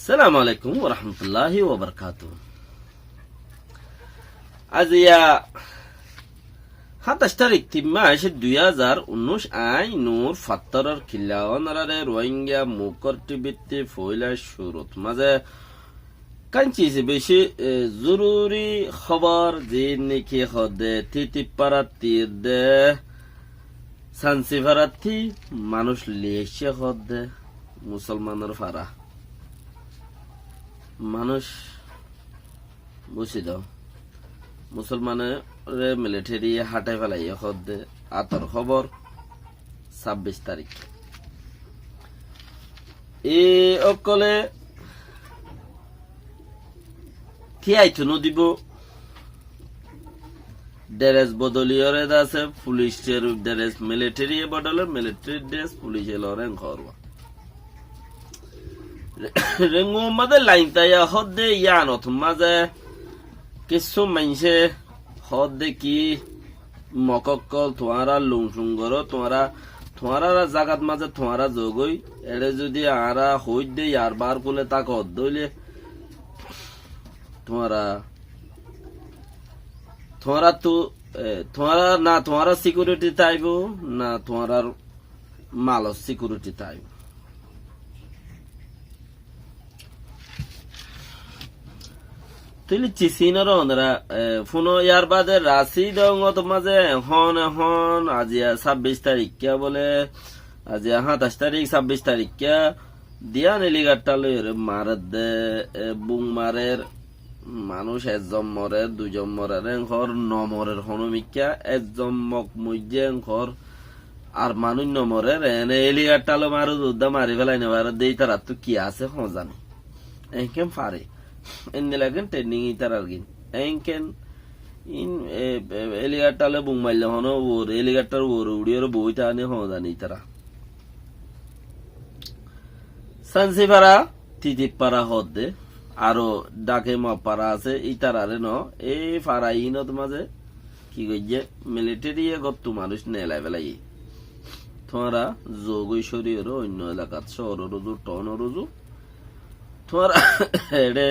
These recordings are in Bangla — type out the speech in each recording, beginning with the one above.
সালাম আলাইকুম ওয়া রাহমাতুল্লাহি ওয়া বারাকাতুহু। আজ 27 তারিখ 3 মাস 2019 আই নূর ফাত্তরর খিলাওয়ানারে রোহিঙ্গা মুকর টিবিতে ফয়লা শুরুত মাঝে কাঞ্চিছে বেশি জরুরি খবর যে নেকি হদে তিতিপারাতির দে সানসিভারাতি মানুষ লিয়েছে হদে মুসলমানের ফারা মানুষ বুঝি দাও মুসলমানের মিলিটারি হাটে ফেলাই হদে আতর খবর 26 তারিখ এ অকলে থিয়াইথুনো দিব ড্রেস বদলিয়রে আছে পুলিশের ড্রেস মিলিটারি বদলে মিলিটারি ড্রেস পুলিশে লরেন ঘরওয়া রেঙ্গো মাঝে লাইন তাইয়া হদে ইয়ানত মাঝে কিছু মাইনসে হদে কি মকক্কল তোমারা লুংসুঙ্গর তোমারা জাগাত মাঝে তোমারা যোগই এড়ে যদি আরা হই দে ইয়ার বার কোলে তাক হদ্দইলে তোমারা তো তোমারা সিকিউরিটি চাইব না তোমার মাল সিকিউরিটি চাইব তুই চিসিনর ওনারা ফোন ইয়ার বাদে রাশি দঙ্গত মাঝে এখন আজিয়া 26 তারিখ কে বলে আজিয়া 27 তারিখ 26 তারিখ কে দিয়া নেলিগাট্টা লইরে মারে দে বুং মারের মানুষ একজন মরে দুজন মরে ঘর নমরের হনুমিকা একজন মক মুজে ঘর আর মানুষ নমরে এনে এলিগাট্টালো মারু দুধা মারি ফেলাই নেবার দেই তারা তো কি আছে জানে এনকেন পারে এনে লাগেন ট্রেনিং ইতার আর গিন এনকেন ইন এলিগাট্টালে বুং মারলে হন ওর এলিগাট্টার ওর উড়িয়ে বইটা আনে জানি তারা সানসিপারা তিতিপারা হদে আরো ডাকে পারা আছে ইতার আরে ন এই ফারা ইনত মাঝে কি কইছে মিলিটারি গত্তু মানুষ নেলাই বেলাই তোমারা যোগই শরীর অন্য এলাকাত শহর রুজু টন রুজু তোমারা হেডে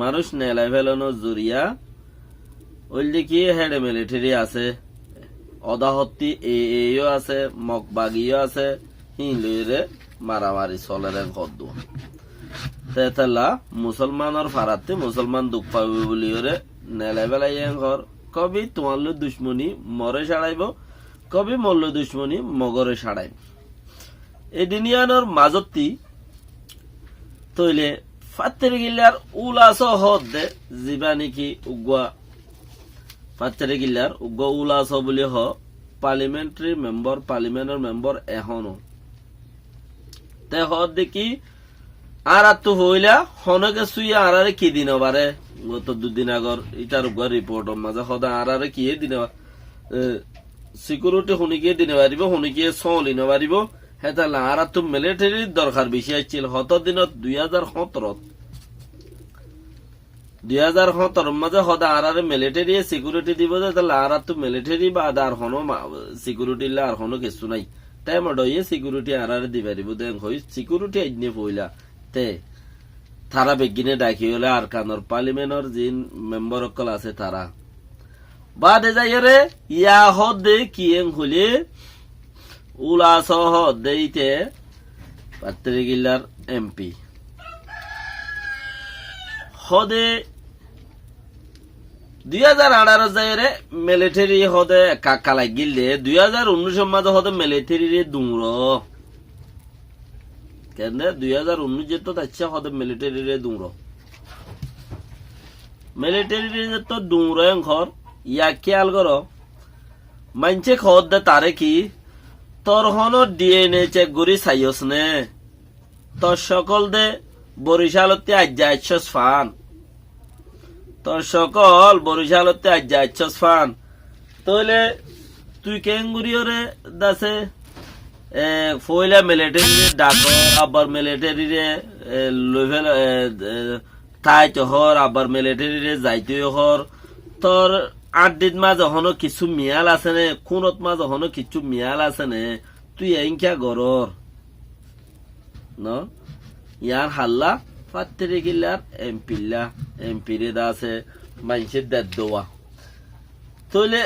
মানুষ নেলাই ফেলানো জুরিয়া ওইলে কি হেডে মিলিটারি আছে অদাহত্তি এও আছে মকবাগিও আছে হিন্দুরে মারামারি চলের গদ্দু তেতলা মুসলমানের ফারাতে মুসলমান দুঃখ পাবে বলি ওরে নেলে বেলাই ঘর কবি তোমার দুশ্মনী মরে সাড়াইব কবি মল্ল দুশ্মনী মগরে সাড়াইব এই দুনিয়ানোর মাজতি তৈলে ফাত্তের গিল্লার উলাস হদে যিবা নেকি উগুয়া ফাত্তের গিল্লার উগুয়া উলাস বলি হ পার্লিমেন্টারি মেম্বার পার্লিমেন্টের মেম্বার এখনো তে হদ দেখি আর তো হইলা হনকে সুইয়া আরে কি দিন বারে গত দুদিন আগর ইটার উপর রিপোর্ট মাঝে সদা আরে কি দিন সিকিউরিটি শুনিকে দিন পারিব শুনিকে চলি নপারিব হেতালে আর তো মিলিটারির দরকার বেশি আসছিল হত দিনত 2017 মাঝে সদা আরে মিলিটারি সিকিউরিটি দিব যে তাহলে আর তো মিলিটারি বা আর হনো সিকিউরিটি আর হনো কিছু নাই তাই মডয়ে সিকিউরিটি আরে দি পারিব দেন হই সিকিউরিটি আইনে পইলা তারা বেগিনে ডাকি হলে আর কানর পার্লিমেন্টর যিন মেম্বার অকল আছে তারা বাদে যাইরে ইয়া হদে কিয়েং হলে উলাস হদে ইতে পাত্রিগিলার এমপি হদে 2018 যাইরে মিলিটারি হদে কাকালাই গিললে 2019 মাঝে হদে মিলিটারি দুংরো কেন 2019 যেত আচ্ছা হদে মিলিটারি রে দুংরো মিলিটারি রে তো দুংরো ঘর ইয়া খেয়াল করো মানছে খদ দে তারে কি তোর হন ডিএনএ চেক করি চাইস নে তোর সকল দে বরিশালতে আজ যাইছস ফান তোর সকল বরিশালতে আজ যাইছস ফান তাহলে তুই কেঙ্গুরিয়রে দাসে ফয়লা মিলিটারি ডাকো আবার মিলিটারি রে লেভেল তাইতে হর আবার মিলিটারি রে যাইতে হর তোর 8 দিন মাঝে হনো কিছু মিয়াল আছে নে কোনত মাঝে হনো কিছু মিয়াল আছে নে তুই এনকা গরর ন ইয়ার হাল্লা ফাত্তেরে কিল্লার এমপিরে দাসে মানুষের দেড় দোয়া তাহলে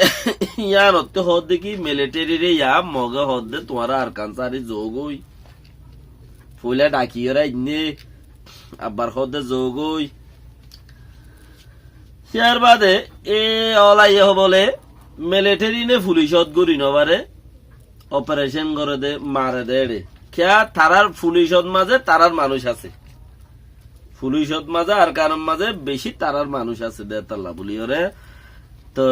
ইয়ার অর্থে হদ দেখি মিলিটারি রে ইয়া মগে হদ দে তোমার আর কানসারি যোগই ফুলে ডাকিয়রা ইনে আবার হদ দে যোগই ইয়ার বাদে এ অলাই বলে মিলিটারি নে পুলিশত গড়ি নবারে অপারেশন করে দে মারে দে রে খেয়া তারার পুলিশত মাঝে তারার মানুষ আছে পুলিশত মাঝে আর কারণ মাঝে বেশি তারার মানুষ আছে দে তাল্লা বলি ওরে তো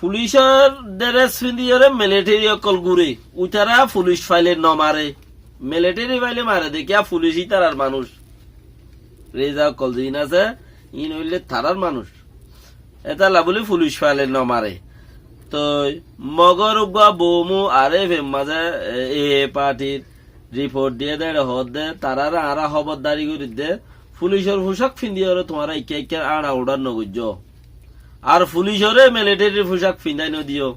পুলিশের ড্রেস পিন্ধিয়ে মিলিটারি অকল ঘুরে উঠারা পুলিশ ফাইলে নমারে মিলিটারি ফাইলে মারে দেখিয়া পুলিশই তারার মানুষ রেজা অকল দিন আছে ইন হইলে তারার মানুষ এটা লাবলি পুলিশ ফাইলে নমারে তো মগর উগা বৌমু আরে মাঝে এ পার্টির রিপোর্ট দিয়ে দেয় হদ দে তারারা আরা খবরদারি করে দে পুলিশের পোশাক পিন্ধিয়ে তোমার ইকে ইকে আড়া উড়ার নগুজ আর পুলিশরে মিলিটারি পোশাক ফিন্দাই নদিও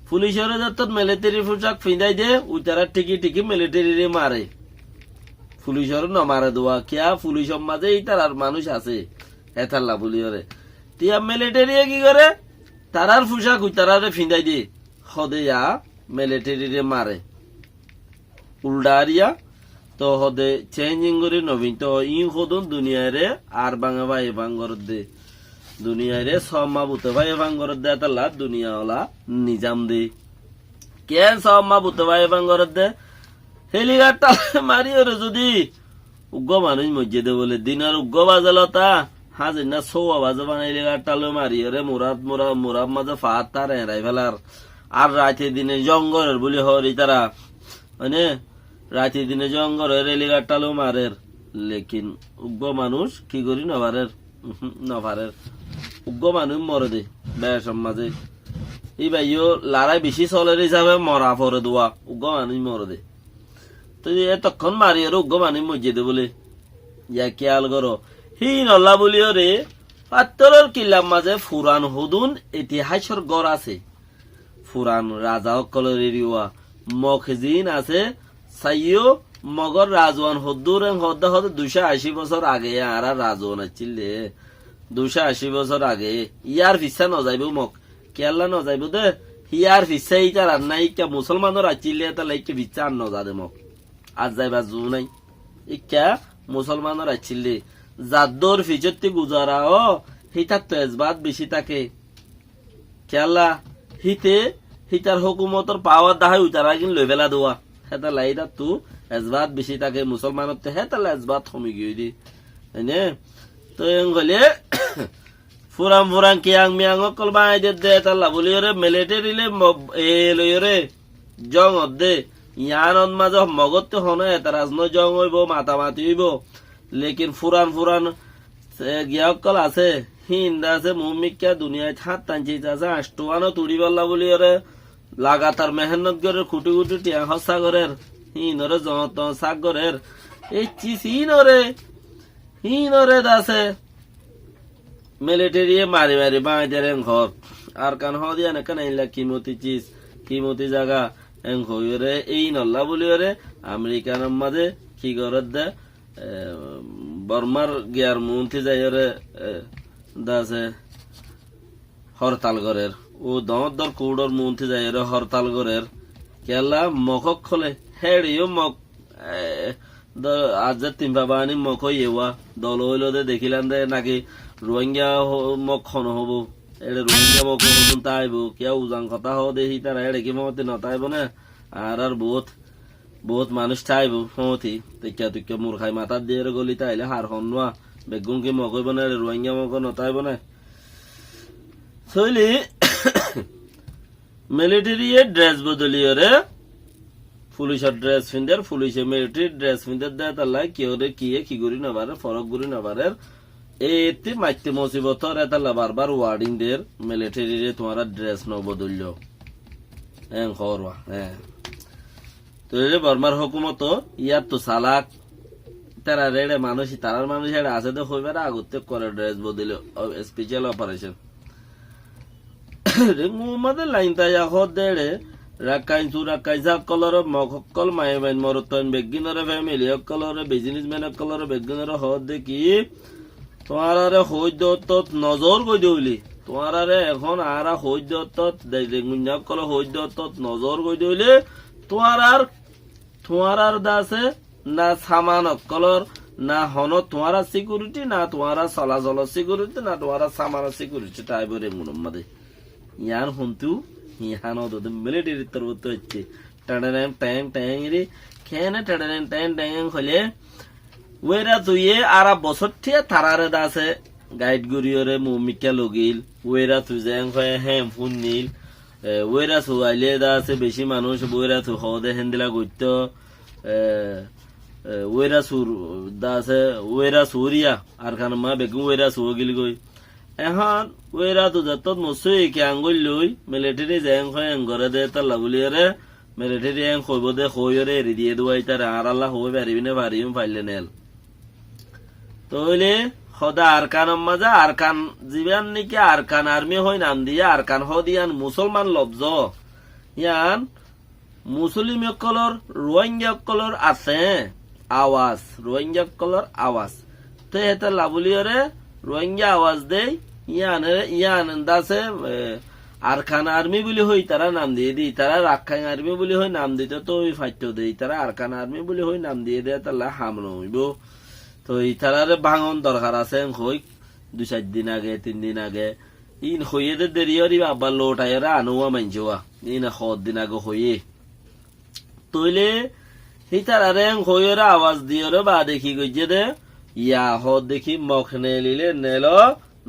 পুলিশরে যত মিলিটারি পোশাক ফিন্দাই দে উতারা টিকি মিলিটারি রে মারে পুলিশর নমারে দোয়া কিয়া পুলিশের মাঝে ইতার আর মানুষ আছে এতাল্লা বলিওরে তিয়া মিলিটারি কি করে তারার পোশাক উতারারে ফিন্দাই দে হদে ইয়া মিলিটারি রে মারে উল্ডারিয়া তো হদে চেঞ্জিং করে নবীন তো ই হদন দুনিয়ারে আর বাঙা ভাই বাঙ্গর দে দুনিয়ারে সমা বুতে ভাই বাঙ্গর দে তাল্লা দুনিয়া ওলা নিজাম দে কেন সমা বুতে ভাই বাঙ্গর দে হেলিকপ্টার মারি ওরে যদি উগ্র মানুষ মসজিদে বলে দিনের উগ্র বাজালতা হাজির না সৌয়া বাজে বানাই হেলিকপ্টার মারি ওরে মুরাদ মাঝে ফাত তার এরাই ফেলার আর রাতে দিনে জঙ্গলের বলে হরি তারা মানে রাতে দিনে জঙ্গলের হেলিকপ্টার মারের লেকিন উগ্র মানুষ কি করি নভারের উগ্র মানুষ মরে দে বেসম মাঝে এই ভাইও লারাই বেশি চলের হিসাবে মরা পরে দোয়া উগ্র মানুষ মরে দে তো এতক্ষণ মারি আর উগ্র মানুষ মসজিদে বলে ইয়া খেয়াল করো হি নল্লা বলিও রে পাত্তরের কিল্লার মাঝে ফুরান হুদুন ইতিহাসের গড় আছে ফুরান রাজা অকলের এরিয়া মখজিন আছে সাইও মগর রাজওয়ান হদ্দুর হদ্দা হদ 280 বছর আগে আর রাজওয়ান আছিলে 280 বছর আগে ইয়ার ফিসা নজাইব মক কেলা নজাইব দে হিয়ার ফিসা ইটার আর নাই কে মুসলমানের আছিলে এটা লাইকে ফিসা আর নজাদে মক আজ যাইবা জু নাই ইকা মুসলমানের আছিলে জাদ্দর ফিজতি গুজারা ও হিতার তো এজবাত বেশি থাকে কেলা হিতার হুকুমতর পাওয়ার দাহাই উতারা কিন লই বেলা দোয়া হেতা লাইদা তু এজবাত বেশি থাকে মুসলমানত হেতা এজবাত কমি গিয়ে দি এনে তো গলে ফুরাম কিয়াং মিয়াং অকল বাই দে তাল্লা বলি রে মিলিটারি লে এ লইরে জং দে ইয়ান মাঝ মগত হন এটা রাজন জং হইব মাতামাতি হইব লেকিন ফুরান গিয়া অকল আছে হিন্দা আছে মুমিকা দুনিয়ায় হাত টানছি আছে আষ্টওয়ানো তুড়ি পাল্লা বলি রে লাগাতার মেহনত করে খুটি টিয়া হসা করের হিনরে জত সাগরের এই চিস হিনরে দাসে মিলিটারি মারি বাঁধে ঘর আর কান হদিয়া না কান ইলা কিমতি জায়গা এং হইরে এই নল্লা বলি রে আমেরিকান মাঝে কি গরত দে বর্মার গিয়ার মন্ত্রী যাই রে দাসে হরতাল গরের ও দর কৌড়র মন্ত্রী যাই রে হরতাল গরের কেলা মকক খলে হেড়িও মক আজ তিন বাবানি মক ইয়েওয়া দল হইল দে দেখিলাম দে নাকি রোহিঙ্গা মক খন হব এড়ে রোহিঙ্গা মক নতুন তাইব কেউ উজাং কথা হ দেখি তারা এড়ে কি মতে নতাইব না আর বহুত মানুষ চাইব সমতি তেকা মূর্খাই মাথার দিয়ে গলি তাইলে হার হনোয়া বেগুন কি মকইব না রোহিঙ্গা মক নতাইব না শৈলী মিলিটারি ড্রেস বদলিয়ে রে পুলিশের ড্রেস ফিন্দার পুলিশে মিলিটারি ড্রেস ফিন্দার দেয় তাল্লা কেউ রে কি করি নবারে ফরক গুরি নবারের এতে মাইতে মুসিবতর এতাল্লা বারবার ওয়ার্ডিং দের মিলিটারি রে তোমার ড্রেস ন বদলল খবরবা তো রে বর্মার হুকুমত ইয়ার তো সালাক তারা রেড়ে তারার মানুষ আছে তো হইবার আগতে করে ড্রেস বদল স্পেশাল অপারেশন মুহাম্মদ লাইন তাই হদ দেড়ে রাখাইন সকলর মকল মায়ে বাইন মরতন বেগিনরে ফ্যামিলি সকলরে বিজনেসম্যান সকলরে বেগিনরে হদ দেখি তোমারে হইদত নজর কই দিলি তোমারে এখন আর হইদত সকল হইদত নজর কই দিলে তোমার দাসে না সামান সকলর না হন তোমার সিকিউরিটি না তোমার চলাচল সিকিউরিটি না তোমার সামান সিকিউরিটি টাইপরে মুনম্মাদে ইয়ান হন্তু ইয়ান মিলিটারি তরবত হচ্ছে টাডান ট্যাং ট্যাং রে খেনে টাডান ট্যাং ট্যাং হলে ওয়েরা তুইয়ে আর বছর ঠিয়ে তারারে দাসে গাইড গুরিয়রে মুমিকা লগিল ওয়েরা তুই জ্যাং হয় হ্যাঁ ফোন নিল ওয়েরা সুয়াইলে দাসে বেশি মানুষ ওয়েরা তু হদে হেন্দিলা গইত ওয়েরা সুর দাসে ওয়েরা সুরিয়া আর খান মা বেগুন ওয়েরা সুয় গিল গই এখন ওয়েরা তু যত মসুই কে আঙ্গুল লই মিলিটারি জ্যাং হয় ঘরে দে তার লাগুলিয়রে মিলিটারি এং কইব দে কইরে এরি দিয়ে দুয়াই তার আর আল্লাহ হই পারিবি না পারিম ফাইলে নেল তইলে সদা আরকান মাজা আরকান জীবান নিকে আরকান আর্মি হই নাম দিয়ে আরকান হদিয়ান মুসলমান লব্জ ইয়ান মুসলিম সকলর রোহিঙ্গা সকলর আছে আওয়াজ রোহিঙ্গা সকলর আওয়াজ তো এটা লাবুলিয়রে রোহিঙ্গা আওয়াজ দেই ইয়ান দাসে আরকান আর্মি বলি হই তারা নাম দিয়ে দি তারা রাখাইন আর্মি বলি হই নাম দিতে তো ওই ফাইট দেই তারা আরকান আর্মি বলি হই নাম দিয়ে দেয় তাহলে হামলা হইব তো ইতারারে ভাঙন দরকার আছে হই 2-4 দিন আগে 3 দিন আগে ইন হইয়ে দে দেরি হরি আবার লোটাইরা আনুয়া মানজোয়া ইন 7 দিন আগে হইয়ে তইলে ইতারারে হইরা আওয়াজ দিয়রে বা দেখি গইছে দে ইয়া হদ দেখি মখনে লিলে নেল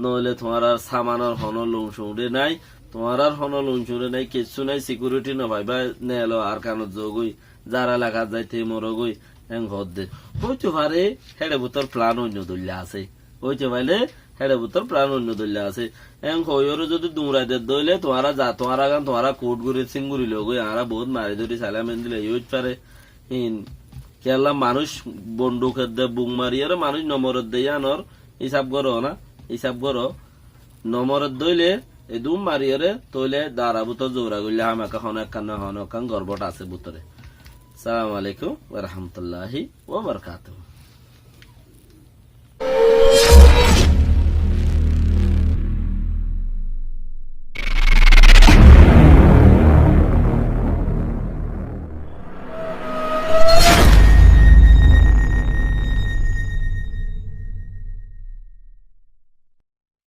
নইলে তোমার আর সামানের হন লুংসুড়ে নাই তোমার আর হন লুংসুড়ে নাই কিছু নাই সিকিউরিটি ন ভাইবা নেল আর কানত যোগই যারা লাগা যাইতে মরগই এং হদে হইতে পারে হেডে বুতর প্ল্যান অন্য দল্লা আছে হইতে পাইলে হেডে বুতর প্ল্যান অন্য দল্লা আছে এং হইরে যদি দুমরাইতে দইলে তোমারা যা তোমারা গান তোমারা কোট গুরি সিঙ্গুরি লগই আরা বহুত মারি ধরি সালাম দিলে হইতে পারে ইন কেলা মানুষ বন্দুক দে বুং মারিয়ারে মানুষ নম্বর দেয় আনর হিসাব করো না হিসাব করো নম্বর দইলে এই দুম মারিয়ারে তইলে দাঁড়া বুতর জোরা গইলে আমাকে হন কান গর্বটা আছে বুতরে। আসসালামু আলাইকুম ওয়া রাহমাতুল্লাহি ওয়া বারাকাতুহু।